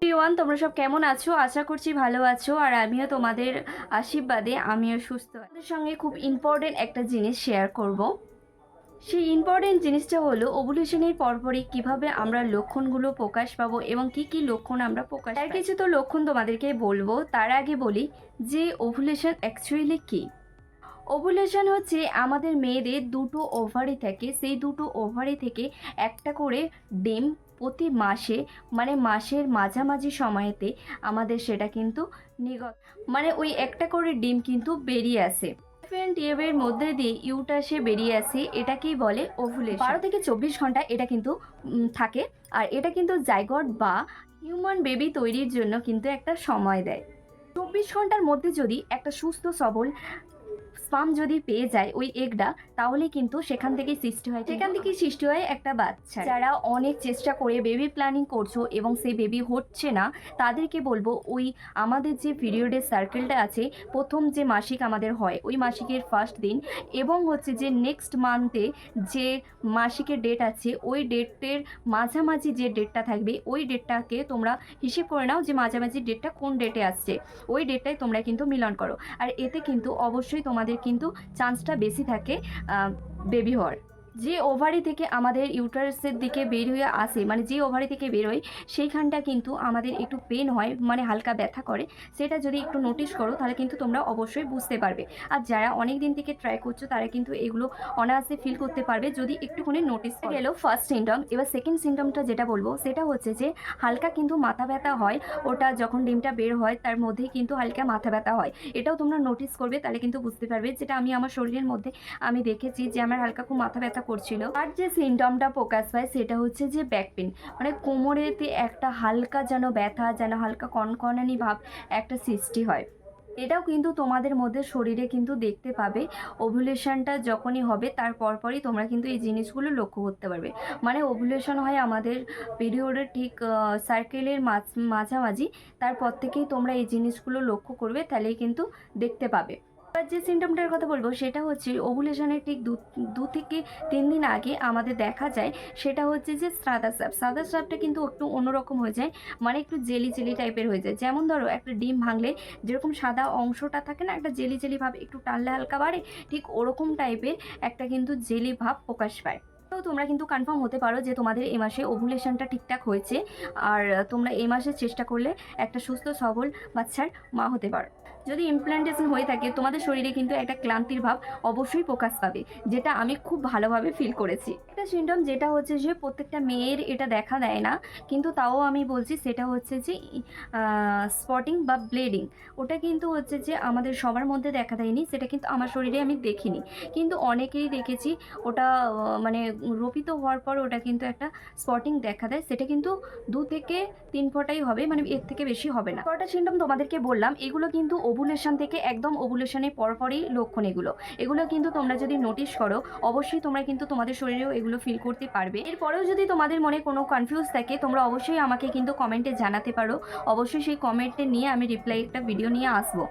Everyone, তোমরা সব কেমন আছো? আশা করছি ভালো আছো। আর আমিও তোমাদের আশীর্বাদে আমিও সুস্থ আছি। তোমাদের সঙ্গে খুব ইম্পর্টেন্ট একটা জিনিস শেয়ার করব। সেই ইম্পর্টেন্ট জিনিসটা হলো ওভুলেশনের পরপরই কিভাবে আমরা লক্ষণগুলো প্রকাশ পাবো এবং কি কি লক্ষণ আমরা প্রকাশ পাই। তার কিছু তো লক্ষণ তোমাদেরকে বলবো, তার আগে বলি যে ওভুলেশন অ্যাকচুয়ালি কী। ওভুলেশন হচ্ছে আমাদের মেয়েদের দুটো ওভারি থাকে, সেই দুটো ওভারি থেকে একটা করে ডিম প্রতি মাসে, মানে মাসের মাঝামাঝি সময়েতে আমাদের সেটা কিন্তু নিগত, মানে ওই একটা করে ডিম কিন্তু বেরিয়ে আসে। টিউবের মধ্যে দিয়ে ইউটাসে বেরিয়ে আসে, এটাকেই বলে ওভুলেশন। 12 থেকে 24 ঘন্টা এটা কিন্তু থাকে। আর এটা কিন্তু জাইগট বা হিউম্যান বেবি তৈরির জন্য কিন্তু একটা সময় দেয়। 24 ঘন্টার মধ্যে যদি একটা সুস্থ সবল স্পাম যদি পেয়ে যায় ওই এগটা, তাহলে কিন্তু সেখান থেকেই সৃষ্টি হয় একটা বাচ্চা। যারা অনেক চেষ্টা করে বেবি প্ল্যানিং করছো এবং সেই বেবি হচ্ছে না, তাদেরকে বলবো ওই আমাদের যে পিরিয়ডের সার্কেলটা আছে, প্রথম যে মাসিক আমাদের হয় ওই মাসিকের ফার্স্ট দিন এবং হচ্ছে যে নেক্সট মান্থে যে মাসিকের ডেট আছে ওই ডেটের মাঝামাঝি যে ডেটটা থাকবে ওই ডেটটাকে তোমরা হিসেব করে নাও যে মাঝামাঝি ডেটটা কোন ডেটে আসছে, ওই ডেটটাই তোমরা কিন্তু মিলন করো। আর এতে কিন্তু অবশ্যই তোমাদের কিন্তু চান্সটা বেশি থাকে বেবি হওয়ার। যে ওভারি থেকে আমাদের ইউটারাসের দিকে বের হয়ে আসে, মানে যে ওভারি থেকে বেরোয় সেইখানটা কিন্তু আমাদের একটু পেন হয়, মানে হালকা ব্যথা করে। সেটা যদি একটু নোটিস করো তাহলে কিন্তু তোমরা অবশ্যই বুঝতে পারবে। আর যারা অনেক দিন থেকে ট্রাই করছো তারা কিন্তু এগুলো অনায়াসে ফিল করতে পারবে যদি একটুখানি নোটিস গেল। First symptom. এবার সেকেন্ড সিমটমটা যেটা বলবো সেটা হচ্ছে যে হালকা কিন্তু মাথা ব্যথা হয়। ওটা যখন ডিমটা বের হয় তার মধ্যেই কিন্তু হালকা মাথা ব্যথা হয়। এটাও তোমরা নোটিস করবে, তাহলে কিন্তু বুঝতে পারবে। যেটা আমি আমার শরীরের মধ্যে আমি দেখেছি যে আমার হালকা খুব মাথা ব্যথা করছিল। আর যে সিমটমটা প্রকাশ পায় সেটা হচ্ছে যে ব্যাক পেন, মানে কোমরেতে একটা হালকা যেন ব্যথা, যেন হালকা কনকনানি ভাব একটা সৃষ্টি হয়। এটাও কিন্তু তোমাদের মধ্যে শরীরে কিন্তু দেখতে পাবে। ওভুলেশনটা যখনই হবে তার পরপরই তোমরা কিন্তু এই জিনিসগুলো লক্ষ্য করতে পারবে। মানে ওভুলেশন হয় আমাদের পিরিয়ডের ঠিক সার্কেলের মাঝামাঝি, তারপর থেকেই তোমরা এই জিনিসগুলো লক্ষ্য করবে, তাহলেই কিন্তু দেখতে পাবে। এবার যে সিমটমটার কথা বলবো সেটা হচ্ছে ওভুলেশনের ঠিক 2 থেকে 3 দিন আগে আমাদের দেখা যায়, সেটা হচ্ছে যে সাদা স্রাবটা কিন্তু একটু অন্যরকম হয়ে যায়, মানে একটু জেলি জেলি টাইপের হয়ে যায়। যেমন ধরো একটা ডিম ভাঙলে যেরকম সাদা অংশটা থাকে না, একটা জেলি জেলি ভাব, একটু টানলে হালকা বাড়ে, ঠিক ওরকম টাইপের একটা কিন্তু জেলি ভাব প্রকাশ পায়। তো তোমরা কিন্তু কনফার্ম হতে পারো যে তোমাদের এই মাসে ওভুলেশনটা ঠিকঠাক হয়েছে। আর তোমরা এই মাসে চেষ্টা করলে একটা সুস্থ সবল বাচ্চার মা হতে পারো। যদি ইমপ্লান্টেশন হয়ে থাকে তোমাদের শরীরে কিন্তু একটা ক্লান্তির ভাব অবশ্যই প্রকাশ পাবে, যেটা আমি খুব ভালোভাবে ফিল করেছি। একটা সিমটম যেটা হচ্ছে যে প্রত্যেকটা মেয়ের এটা দেখা দেয় না, কিন্তু তাও আমি বলছি, সেটা হচ্ছে যে স্পটিং বা ব্লিডিং। ওটা কিন্তু হচ্ছে যে আমাদের সবার মধ্যে দেখা দেয়নি, সেটা কিন্তু আমার শরীরে আমি দেখিনি, কিন্তু অনেকেরই দেখেছি। ওটা মানে রোপিত হওয়ার পর ওটা কিন্তু একটা স্পটিং দেখা দেয়, সেটা কিন্তু 2 থেকে 3 ফোঁটাই হবে, মানে এর থেকে বেশি হবে না। কটা সিমটম তোমাদেরকে বললাম, এগুলো কিন্তু ওভুলেশন থেকে একদম ওভুলেশনের পরপরই লক্ষণ। এগুলো কিন্তু তোমরা যদি নোটিশ করো অবশ্যই তোমরা কিন্তু তোমাদের শরীরেও এগুলো ফিল করতে পারবে। এরপরেও যদি তোমাদের মনে কোনো কনফিউজ থাকে তোমরা অবশ্যই আমাকে কিন্তু কমেন্টে জানাতে পারো। অবশ্যই সেই কমেন্টে নিয়ে আমি রিপ্লাই একটা ভিডিও নিয়ে আসবো।